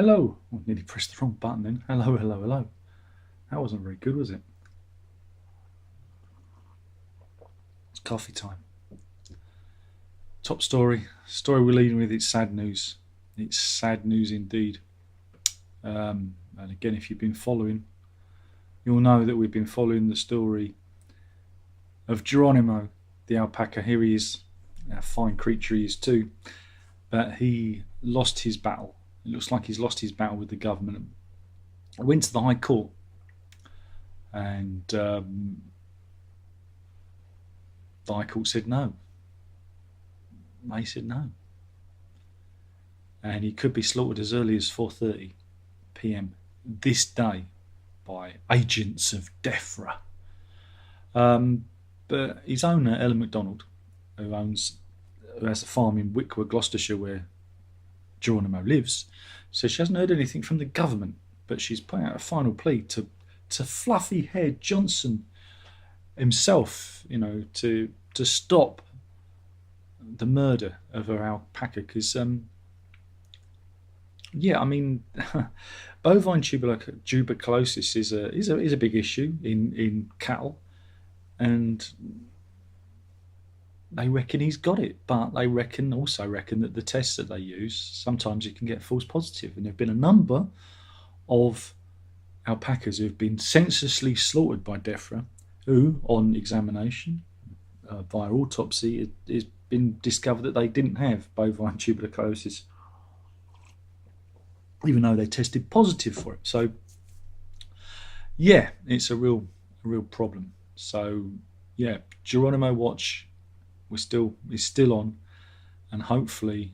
hello. I nearly pressed the wrong button then. Hello, hello, hello. That wasn't very good, was it? It's coffee time. Top story. Story we're leading with, it's sad news. It's sad news indeed. And again, if you've been following, you'll know that we've been following the story of Geronimo, the alpaca. Here he is, a fine creature he is too, but he lost his battle. It looks like he's lost his battle with the government. I went to the High Court, and the High Court said no. They said no, and he could be slaughtered as early as 4:30 p.m. this day by agents of DEFRA. But his owner, Ellen MacDonald, who has a farm in Wicklow, Gloucestershire, where Geronimo lives, says she hasn't heard anything from the government, but she's put out a final plea to fluffy-haired Johnson himself, to stop the murder of her alpaca. Because, bovine tuberculosis is a big issue in cattle, and they reckon he's got it, but they also reckon that the tests that they use, sometimes you can get false positive. And there have been a number of alpacas who have been senselessly slaughtered by DEFRA, who, on examination via autopsy, it's been discovered that they didn't have bovine tuberculosis, even though they tested positive for it. So, yeah, it's a real problem. So, yeah, Geronimo Watch is still on, and hopefully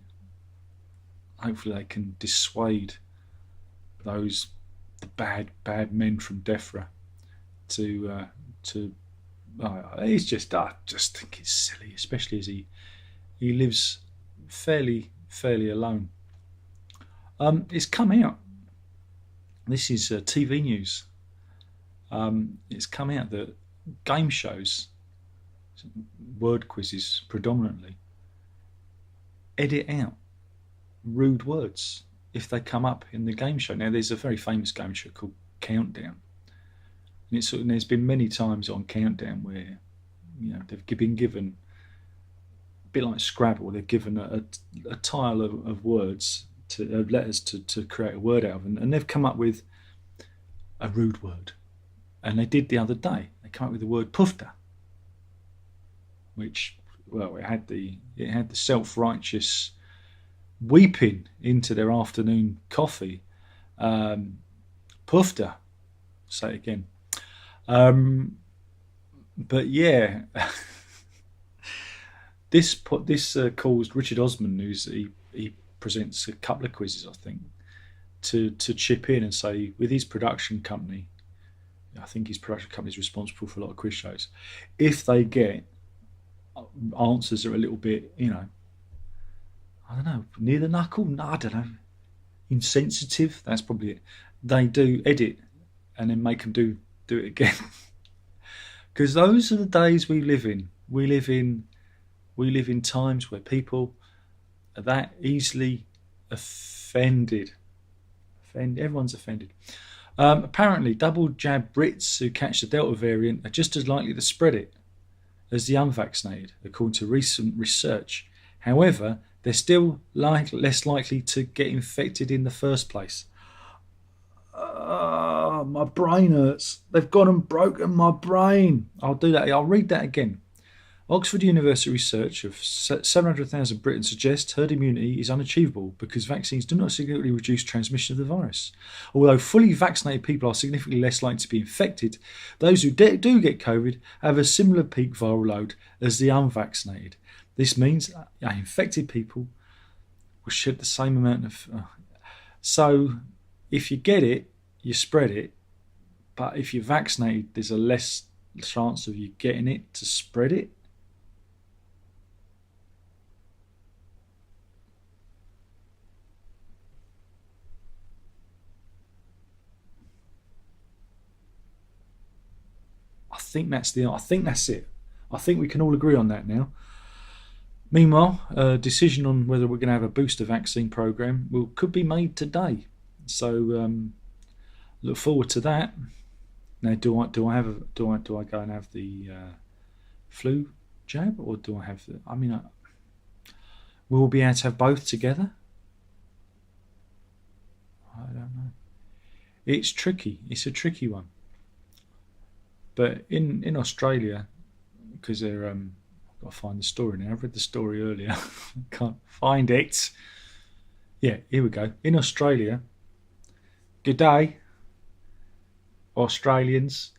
they can dissuade the bad men from DEFRA to. I just think it's silly, especially as he lives fairly alone. It's come out. This is TV news. It's come out that game shows, word quizzes predominantly, edit out rude words if they come up in the game show. Now, there's a very famous game show called Countdown, and there's been many times on Countdown where they've been given, a bit like Scrabble, they've given a tile of words, letters to create a word out of, and they've come up with a rude word. And they did the other day. They came up with the word pufta, which, well, it had the self-righteous weeping into their afternoon coffee. Pufta. Say it again. But yeah, this caused Richard Osman, he presents a couple of quizzes, I think, to chip in and say, with his production company, I think his production company is responsible for a lot of quiz shows, if they get answers that are a little bit, I don't know, near the knuckle, no, I don't know, insensitive, that's probably it, they do edit and then make them do it again. Because those are the days we live in. We live in times where people are that easily offended. Everyone's offended. Apparently, double jab Brits who catch the Delta variant are just as likely to spread it as the unvaccinated, according to recent research. However, they're still less likely to get infected in the first place. My brain hurts. They've gone and broken my brain. I'll do that. I'll read that again. Oxford University research of 700,000 Britons suggests herd immunity is unachievable because vaccines do not significantly reduce transmission of the virus. Although fully vaccinated people are significantly less likely to be infected, those who do get COVID have a similar peak viral load as the unvaccinated. This means infected people will shed the same amount of... So if you get it, you spread it. But if you're vaccinated, there's a less chance of you getting it to spread it. I think that's it. I think we can all agree on that now. Meanwhile, a decision on whether we're going to have a booster vaccine program could be made today. So look forward to that. Now, do I go and have the flu jab, or do I have the? I mean, will we be able to have both together? I don't know. It's tricky. It's a tricky one. But in Australia, because they're I've got to find the story now. I've read the story earlier. Can't find it. Yeah, here we go. In Australia, good day, Australians.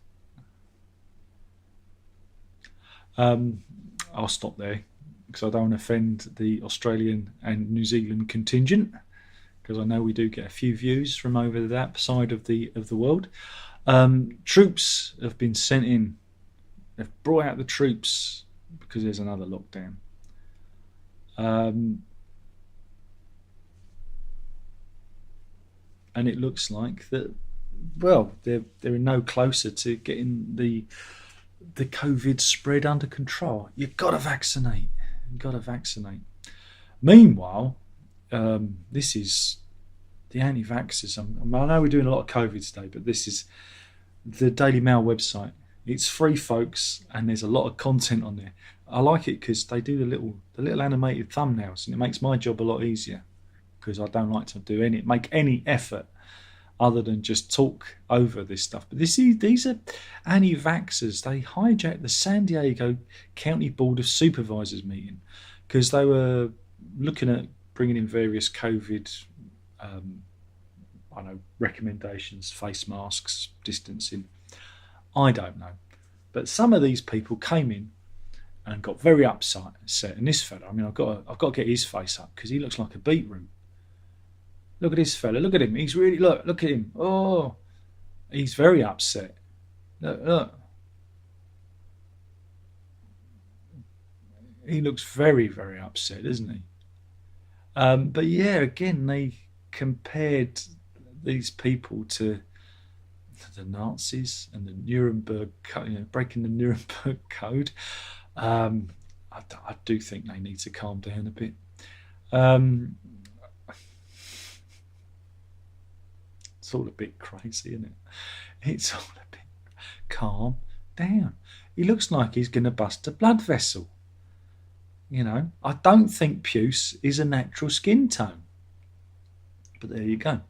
I'll stop there because I don't want to offend the Australian and New Zealand contingent, because I know we do get a few views from over that side of the world. Troops have been sent in. They've brought out the troops because there's another lockdown. And it looks like that, well, they're no closer to getting the COVID spread under control. You've got to vaccinate. You've got to vaccinate. Meanwhile, this is the anti-vaxxers. I know we're doing a lot of COVID today, but this is the Daily Mail website. It's free, folks, and there's a lot of content on there. I like it because they do the little animated thumbnails, and it makes my job a lot easier, because I don't like to make any effort other than just talk over this stuff. But these are anti-vaxxers. They hijacked the San Diego County Board of Supervisors meeting because they were looking at bringing in various COVID recommendations, face masks, distancing. I don't know. But some of these people came in and got very upset. And this fella, I mean, I've got to get his face up because he looks like a beetroot. Look at this fella. Look at him. He's really look at him. Oh, he's very upset. Look. He looks very, very upset, doesn't he? But yeah, again, they compared these people to the Nazis and the Nuremberg, breaking the Nuremberg Code. I do think they need to calm down a bit. It's all a bit crazy, isn't it? It's all a bit calm down. He looks like he's going to bust a blood vessel. I don't think puce is a natural skin tone. But there you go.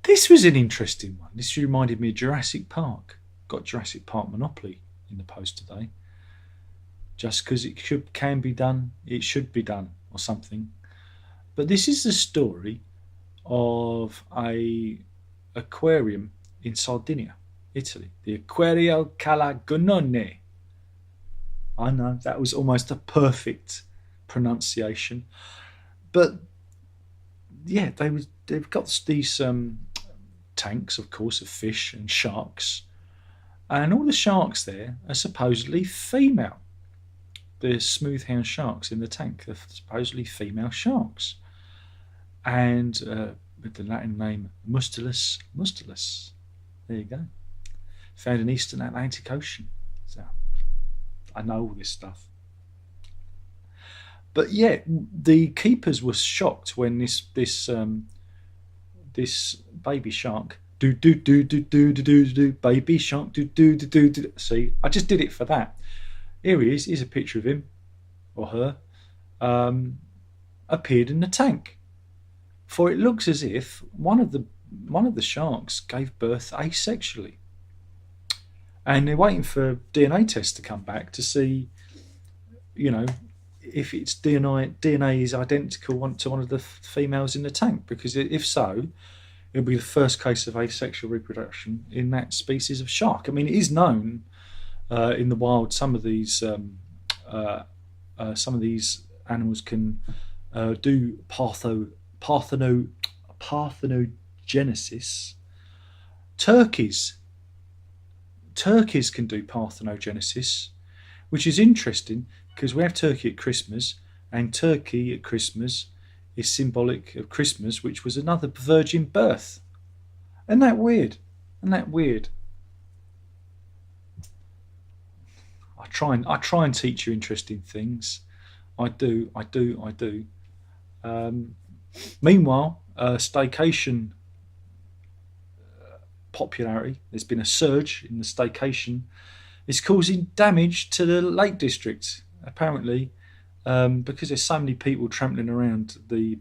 This was an interesting one. This reminded me of Jurassic Park. Got Jurassic Park Monopoly in the post today. Just because it can be done, it should be done, or something. But this is the story of a aquarium in Sardinia, Italy. The Aquario Calagonone. I know, that was almost a perfect pronunciation. But yeah, they've got these tanks, of course, of fish and sharks. And all the sharks there are supposedly female. The smooth-hound sharks in the tank are supposedly female sharks. And with the Latin name Mustulus mustulus. There you go. Found in Eastern Atlantic Ocean. So I know all this stuff. But yeah, the keepers were shocked when this baby shark baby shark See, I just did it for that. Here he is. Here's a picture of him or her. Appeared in the tank. For it looks as if one of the sharks gave birth asexually, and they're waiting for DNA tests to come back to see, if its DNA is identical to one of the females in the tank. Because if so, it'll be the first case of asexual reproduction in that species of shark. I mean, it is known in the wild some of these animals can do parthenogenesis. Turkeys can do parthenogenesis, which is interesting because we have turkey at Christmas, and turkey at Christmas is symbolic of Christmas, which was another virgin birth. Isn't that weird? I try and teach you interesting things. I do. Meanwhile, staycation popularity. There's been a surge in the staycation. It's causing damage to the Lake District, apparently, because there's so many people trampling around the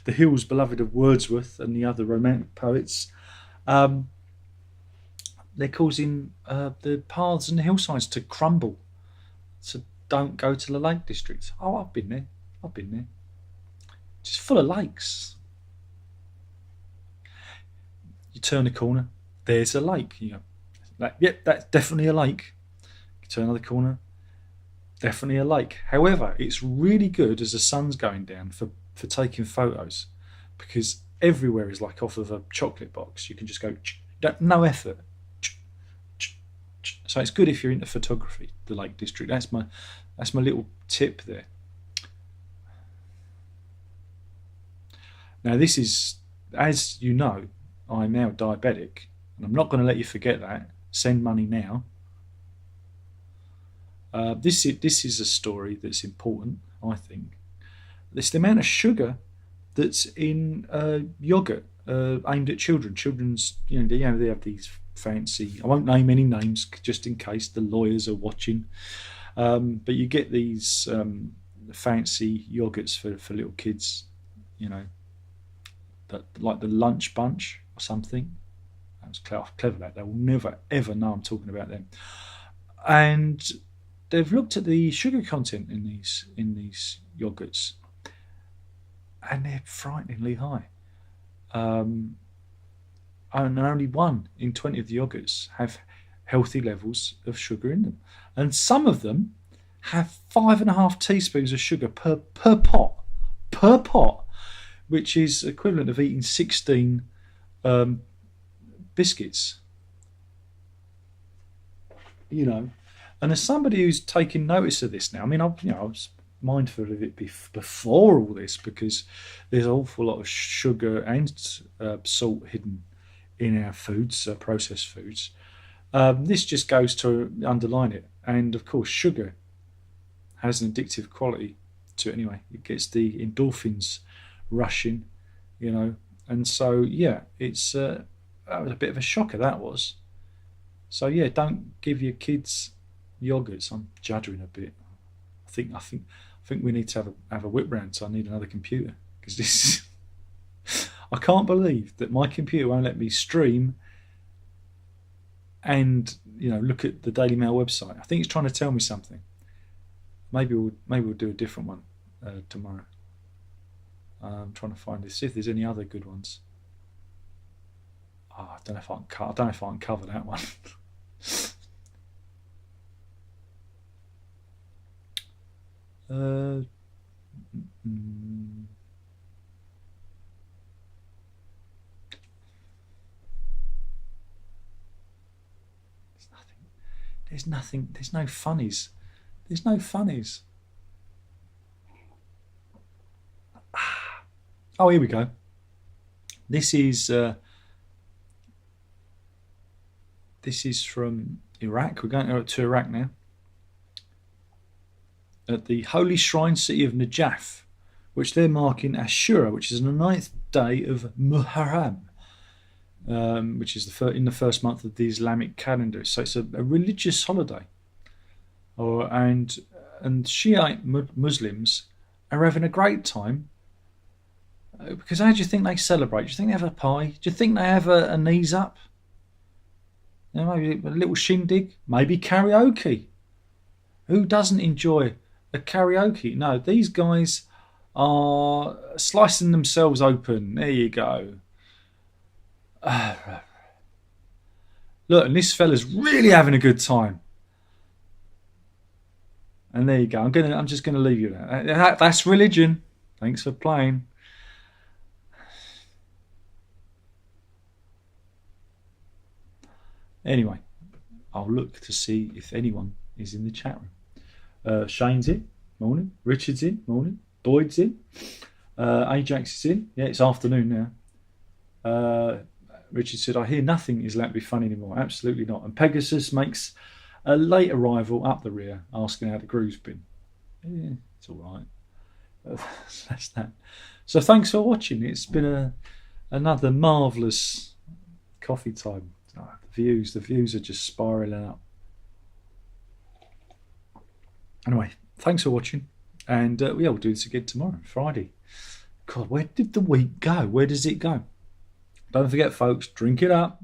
hills beloved of Wordsworth and the other romantic poets. They're causing the paths and the hillsides to crumble. So don't go to the Lake District. Oh, I've been there. Just full of lakes. You turn a corner, there's a lake. You go, yep, that's definitely a lake. You turn another corner, definitely a lake. However, it's really good as the sun's going down for taking photos, because everywhere is like off of a chocolate box. You can just go, no effort. So it's good if you're into photography, the Lake District. That's my little tip there. Now this is, as you know, I'm now diabetic, and I'm not going to let you forget that. Send money now. This is a story that's important, I think. It's the amount of sugar that's in yogurt aimed at children. Children's, they have these fancy. I won't name any names just in case the lawyers are watching. But you get these fancy yogurts for little kids, like the Lunch Bunch or something. That was clever that. They will never ever know I'm talking about them. And they've looked at the sugar content in these yogurts, and they're frighteningly high. And only 1 in 20 of the yogurts have healthy levels of sugar in them, and some of them have 5.5 teaspoons of sugar per pot, which is equivalent of eating 16 biscuits. And as somebody who's taking notice of this now, I mean, I was mindful of it before all this, because there's an awful lot of sugar and salt hidden in our foods, processed foods. This just goes to underline it. And of course, sugar has an addictive quality to it anyway. It gets the endorphins rushing, and so it's that was a bit of a shocker, that was. So don't give your kids yogurts. I'm juddering a bit. I think we need to have a whip round, so I need another computer, because this I can't believe that my computer won't let me stream and look at the Daily Mail website. I think it's trying to tell me something. Maybe we'll do a different one tomorrow. I'm trying to find this, see if there's any other good ones. I don't know if I can cover that one. There's nothing. There's no funnies. Oh, here we go. This is from Iraq. We're going to Iraq now. At the holy shrine city of Najaf, which they're marking Ashura, which is on the 9th day of Muharram, which is in the first month of the Islamic calendar. So it's a religious holiday. And Shiite Muslims are having a great time, because how do you think they celebrate? Do you think they have a pie? Do you think they have a knees up? Maybe a little shindig? Maybe karaoke? Who doesn't enjoy a karaoke? No, these guys are slicing themselves open. There you go. Look, and this fella's really having a good time. And there you go. I'm just gonna leave you there. That's religion. Thanks for playing. Anyway, I'll look to see if anyone is in the chat room. Shane's in, morning. Richard's in, morning. Boyd's in. Ajax is in. Yeah, it's afternoon now. Richard said, I hear nothing is allowed to be funny anymore. Absolutely not. And Pegasus makes a late arrival up the rear, asking how the groove's been. Yeah, it's all right. That's that. So thanks for watching. It's been another marvellous coffee time. Oh, the views are just spiraling up. Anyway, thanks for watching, and yeah, we'll do this again tomorrow, Friday. God, where did the week go? Where does it go? Don't forget, folks, drink it up.